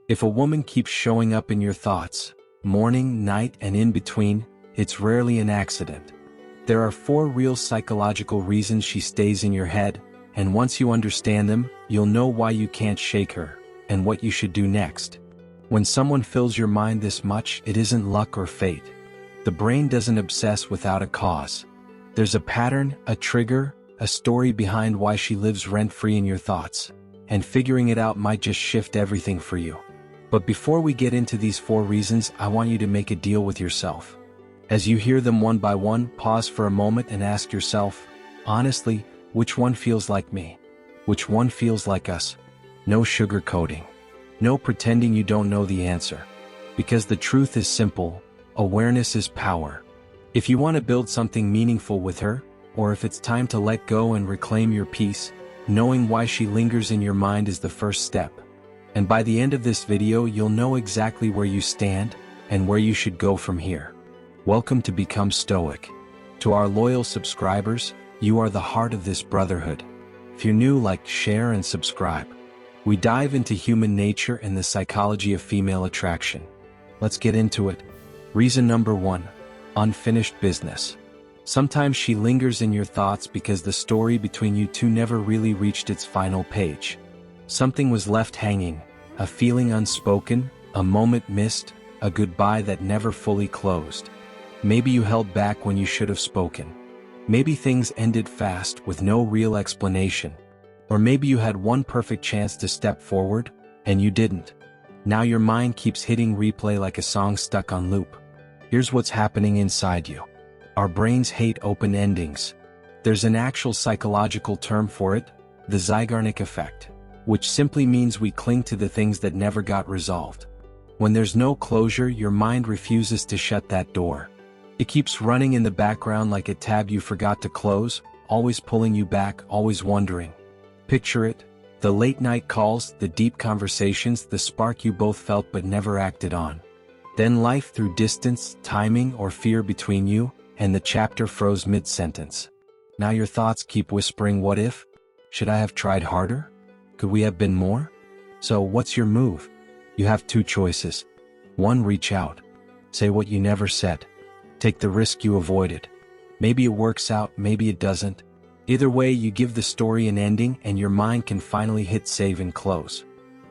If a woman keeps showing up in your thoughts, morning, night, and in between, it's rarely an accident. There are 4 real psychological reasons she stays in your head, and once you understand them, you'll know why you can't shake her, and what you should do next. When someone fills your mind this much, it isn't luck or fate. The brain doesn't obsess without a cause. There's a pattern, a trigger, a story behind why she lives rent-free in your thoughts, and figuring it out might just shift everything for you. But before we get into these 4 reasons, I want you to make a deal with yourself. As you hear them one by one, pause for a moment and ask yourself, honestly, which one feels like me? Which one feels like us? No sugarcoating. No pretending you don't know the answer. Because the truth is simple, awareness is power. If you want to build something meaningful with her, or if it's time to let go and reclaim your peace, knowing why she lingers in your mind is the first step. And by the end of this video, you'll know exactly where you stand, and where you should go from here. Welcome to Become Stoic. To our loyal subscribers, you are the heart of this brotherhood. If you're new, like, share, and subscribe. We dive into human nature and the psychology of female attraction. Let's get into it. Reason number 1. Unfinished business. Sometimes she lingers in your thoughts because the story between you two never really reached its final page. Something was left hanging, a feeling unspoken, a moment missed, a goodbye that never fully closed. Maybe you held back when you should have spoken. Maybe things ended fast with no real explanation. Or maybe you had one perfect chance to step forward, and you didn't. Now your mind keeps hitting replay like a song stuck on loop. Here's what's happening inside you. Our brains hate open endings. There's an actual psychological term for it, the Zeigarnik effect, which simply means we cling to the things that never got resolved. When there's no closure, your mind refuses to shut that door. It keeps running in the background like a tab you forgot to close, always pulling you back, always wondering. Picture it, the late night calls, the deep conversations, the spark you both felt but never acted on. Then life threw distance, timing, or fear between you, and the chapter froze mid-sentence. Now your thoughts keep whispering, what if? Should I have tried harder? Could we have been more? So what's your move? You have 2 choices. 1, reach out. Say what you never said. Take the risk you avoided. Maybe it works out, maybe it doesn't. Either way, you give the story an ending and your mind can finally hit save and close.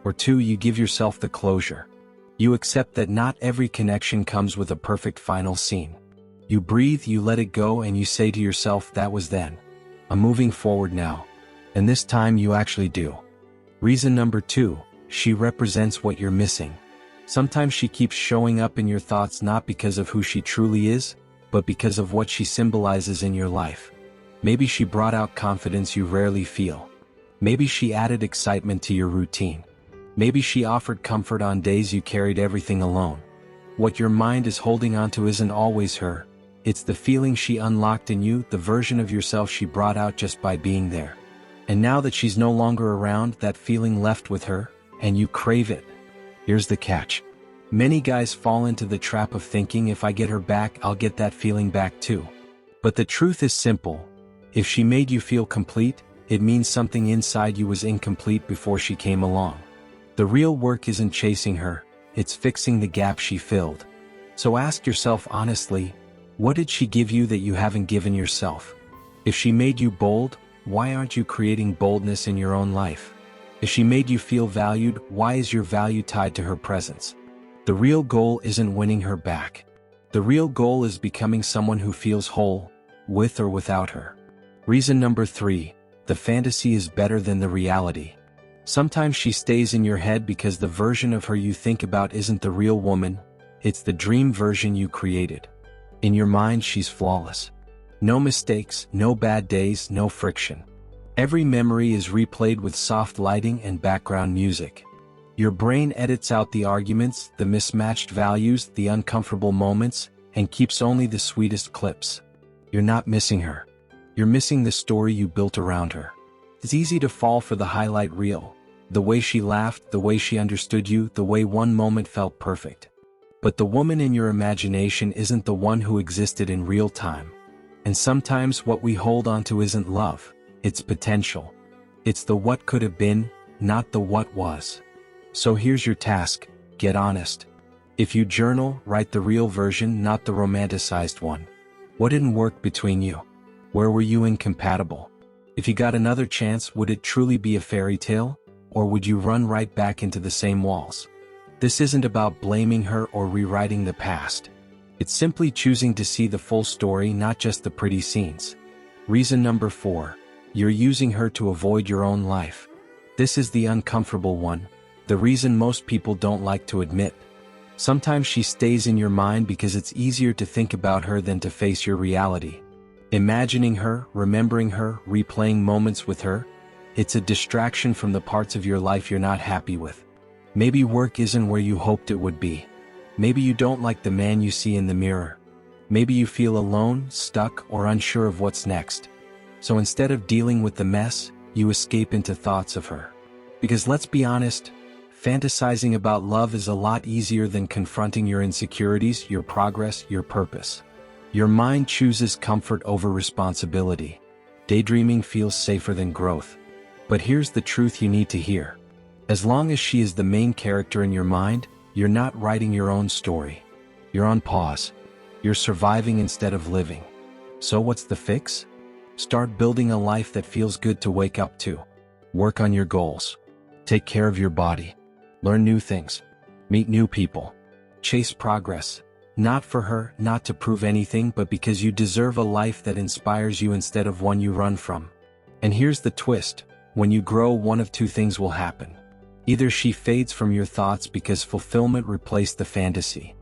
Or 2, you give yourself the closure. You accept that not every connection comes with a perfect final scene. You breathe, you let it go, and you say to yourself, that was then. I'm moving forward now. And this time you actually do. Reason number 2, she represents what you're missing. Sometimes she keeps showing up in your thoughts not because of who she truly is, but because of what she symbolizes in your life. Maybe she brought out confidence you rarely feel. Maybe she added excitement to your routine. Maybe she offered comfort on days you carried everything alone. What your mind is holding onto isn't always her. It's the feeling she unlocked in you, the version of yourself she brought out just by being there. And now that she's no longer around, that feeling left with her, and you crave it. Here's the catch. Many guys fall into the trap of thinking, if I get her back, I'll get that feeling back too. But the truth is simple. If she made you feel complete, it means something inside you was incomplete before she came along. The real work isn't chasing her, it's fixing the gap she filled. So ask yourself honestly, what did she give you that you haven't given yourself? If she made you bold, why aren't you creating boldness in your own life? If she made you feel valued, why is your value tied to her presence? The real goal isn't winning her back. The real goal is becoming someone who feels whole, with or without her. Reason number 3, the fantasy is better than the reality. Sometimes she stays in your head because the version of her you think about isn't the real woman, it's the dream version you created. In your mind, she's flawless. No mistakes, no bad days, no friction. Every memory is replayed with soft lighting and background music. Your brain edits out the arguments, the mismatched values, the uncomfortable moments, and keeps only the sweetest clips. You're not missing her. You're missing the story you built around her. It's easy to fall for the highlight reel. The way she laughed, the way she understood you, the way one moment felt perfect. But the woman in your imagination isn't the one who existed in real time. And sometimes what we hold onto isn't love, it's potential. It's the what could have been, not the what was. So here's your task: get honest. If you journal, write the real version, not the romanticized one. What didn't work between you? Where were you incompatible? If you got another chance, would it truly be a fairy tale? Or would you run right back into the same walls? This isn't about blaming her or rewriting the past. It's simply choosing to see the full story, not just the pretty scenes. Reason number 4. You're using her to avoid your own life. This is the uncomfortable one, the reason most people don't like to admit. Sometimes she stays in your mind because it's easier to think about her than to face your reality. Imagining her, remembering her, replaying moments with her, it's a distraction from the parts of your life you're not happy with. Maybe work isn't where you hoped it would be. Maybe you don't like the man you see in the mirror. Maybe you feel alone, stuck, or unsure of what's next. So instead of dealing with the mess, you escape into thoughts of her. Because let's be honest, fantasizing about love is a lot easier than confronting your insecurities, your progress, your purpose. Your mind chooses comfort over responsibility. Daydreaming feels safer than growth. But here's the truth you need to hear. As long as she is the main character in your mind, you're not writing your own story. You're on pause. You're surviving instead of living. So what's the fix? Start building a life that feels good to wake up to. Work on your goals. Take care of your body. Learn new things. Meet new people. Chase progress. Not for her, not to prove anything, but because you deserve a life that inspires you instead of one you run from. And here's the twist. When you grow, one of two things will happen. Either she fades from your thoughts because fulfillment replaced the fantasy,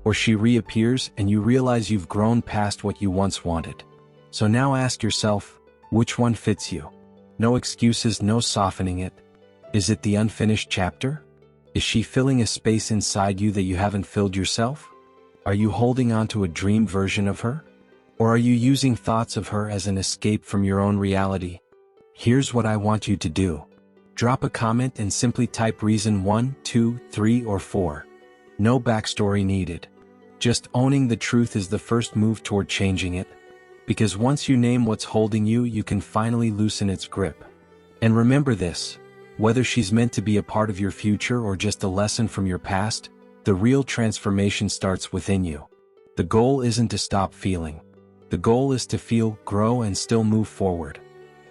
or she reappears and you realize you've grown past what you once wanted. So now ask yourself, which one fits you? No excuses, no softening it. Is it the unfinished chapter? Is she filling a space inside you that you haven't filled yourself? Are you holding on to a dream version of her? Or are you using thoughts of her as an escape from your own reality? Here's what I want you to do. Drop a comment and simply type reason 1, 2, 3, or 4. No backstory needed. Just owning the truth is the first move toward changing it. Because once you name what's holding you, you can finally loosen its grip. And remember this, whether she's meant to be a part of your future or just a lesson from your past, the real transformation starts within you. The goal isn't to stop feeling. The goal is to feel, grow, and still move forward.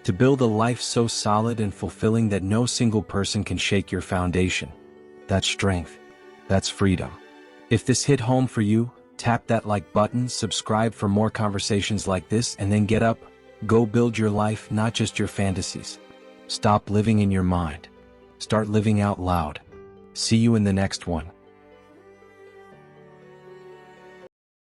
To build a life so solid and fulfilling that no single person can shake your foundation. That's strength. That's freedom. If this hit home for you, tap that like button, subscribe for more conversations like this, and then get up, go build your life, not just your fantasies. Stop living in your mind. Start living out loud. See you in the next one.